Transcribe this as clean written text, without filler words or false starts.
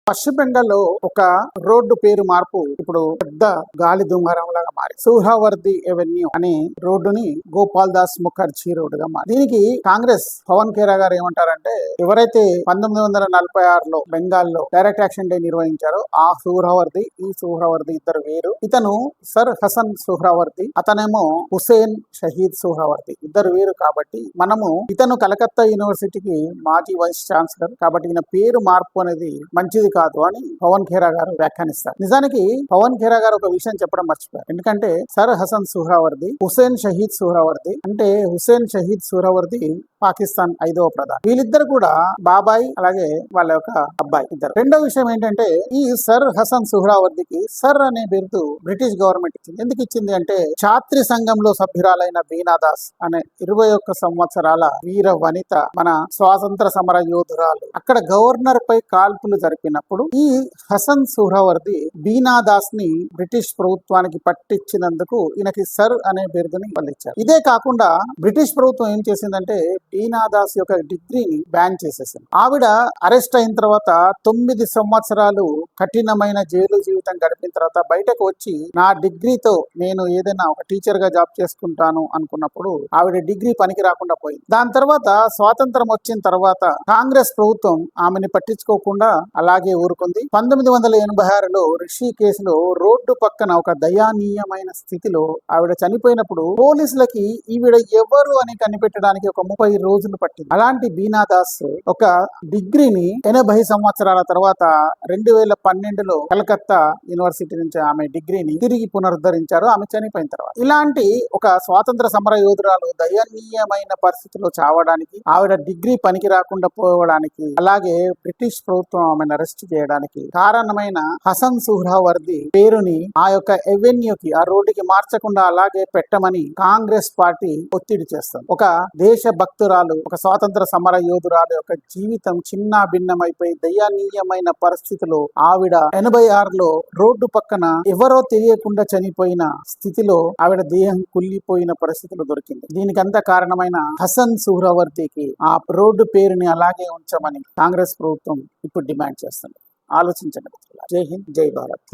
పశ్చిమ బెంగాల్లో ఒక రోడ్డు పేరు మార్పు ఇప్పుడు పెద్ద గాలి దుమారం లాగా మారి సుహ్రావర్ది ఎవెన్యూ అనే రోడ్డుని గోపాల్ దాస్ ముఖర్జీ రోడ్డుగా మారి. దీనికి కాంగ్రెస్ పవన్ ఖేరా గారు ఏమంటారంటే, ఎవరైతే 1946లో బెంగాల్లో డైరెక్ట్ యాక్షన్ డే నిర్వహించారో ఆ సుహ్రావర్ది ఈ సుహ్రావర్ది ఇద్దరు వేరు. ఇతను సర్ హసన్ సుహ్రావర్ది, అతనేమో హుసేన్ షహీద్ సుహ్రావర్ది, ఇద్దరు వేరు. కాబట్టి మనము ఇతను కలకత్తా యూనివర్సిటీకి మాజీ వైస్ ఛాన్సలర్ కాబట్టి ఈయన పేరు మార్పు అనేది మంచిది కాదు అని పవన్ ఖేరా గారు వ్యాఖ్యానిస్తారు. నిజానికి పవన్ ఖేరా గారు ఒక విషయం చెప్పడం మర్చిపోయారు. ఎందుకంటే సర్ హసన్ సుహ్రావర్ది, హుసేన్ షహీద్ సుహ్రావర్ది అంటే హుసేన్ షహీద్ సుహ్రావర్ది పాకిస్తాన్ 5వ ప్రధాని. వీళ్ళిద్దరు కూడా బాబాయ్ అలాగే వాళ్ళ యొక్క అబ్బాయి ఇద్దరు. రెండో విషయం ఏంటంటే, ఈ సర్ హసన్ సుహ్రావర్దికి సర్ అనే బిరుదు బ్రిటిష్ గవర్నమెంట్ ఇచ్చింది. ఎందుకు ఇచ్చింది అంటే, ఛాత్రి సంఘంలో సభ్యురాలైన బీనా దాస్ అనే 21 సంవత్సరాల వీర వనిత, మన స్వాతంత్ర సమర యోధురాలు అక్కడ గవర్నర్ పై కాల్పులు జరిపినప్పుడు ఈ హసన్ సుహ్రావర్ది బీనా దాస్ ని బ్రిటిష్ ప్రభుత్వానికి పట్టించినందుకు ఈయనకి సర్ అనే బిరుదుని ఇచ్చారు. ఇదే కాకుండా బ్రిటిష్ ప్రభుత్వం ఏం చేసిందంటే, బీనా దాస్ యొక్క డిగ్రీని బ్యాన్ చేసేసింది. ఆవిడ అరెస్ట్ అయిన తర్వాత 9 సంవత్సరాలు కఠినమైన జైలు జీవితం గడిపిన తర్వాత బయటకు వచ్చి నా డిగ్రీతో నేను ఏదైనా ఒక టీచర్ గా జాబ్ చేసుకుంటాను అనుకున్నప్పుడు ఆవిడ డిగ్రీ పనికి రాకుండా పోయింది. దాని తర్వాత స్వాతంత్రం వచ్చిన తర్వాత కాంగ్రెస్ ప్రభుత్వం ఆమెని పట్టించుకోకుండా అలాగే ఊరుకుంది. 1986లో రిషికేశ్లో రోడ్డు పక్కన ఒక దయానీయమైన స్థితిలో ఆవిడ చనిపోయినప్పుడు పోలీసులకి ఈవిడ ఎవరు అని కనిపెట్టడానికి ఒక 30 రోజులు పట్టింది. అలాంటి బీనా దాస్ ఒక డిగ్రీని 80 సంవత్సరాల తర్వాత 2012లో కలకత్తా యూనివర్సిటీ నుంచి ఆమె డిగ్రీని తిరిగి పునరుద్ధరించారు ఆమె చనిపోయిన తర్వాత. ఇలాంటి ఒక స్వాతంత్ర సమర యోధురాలు దయనీయమైన పరిస్థితిలో చావడానికి, ఆవిడ డిగ్రీ పనికి రాకుండా పోవడానికి, అలాగే బ్రిటిష్ ప్రభుత్వం ఆమెను అరెస్ట్ చేయడానికి కారణమైన హసన్ సుహ్రావర్ది పేరుని ఆ యొక్క ఎవెన్యూకి, ఆ రోడ్డుకి మార్చకుండా అలాగే పెట్టమని కాంగ్రెస్ పార్టీ ఒత్తిడి చేస్తుంది. ఒక దేశ భక్తురాలు, ఒక స్వాతంత్ర సమర యోధురాలు యొక్క జీవితం చిన్న భిన్నమైపోయి దయనీయమైన పరిస్థితిలో ఆవిడ 86లో రోడ్డు పక్కన ఎవరో తెలియకుండా చనిపోయిన స్థితిలో ఆవిడ దేహం కుళ్ళిపోయిన పరిస్థితిలో దొరికింది. దీనికంతా కారణమైన హసన్ సుహ్రావర్దికి ఆ రోడ్డు పేరుని అలాగే ఉంచమని కాంగ్రెస్ ప్రభుత్వం ఇప్పుడు డిమాండ్ చేస్తుంది. ఆలోచించండి. జై హింద్, జై భారత్.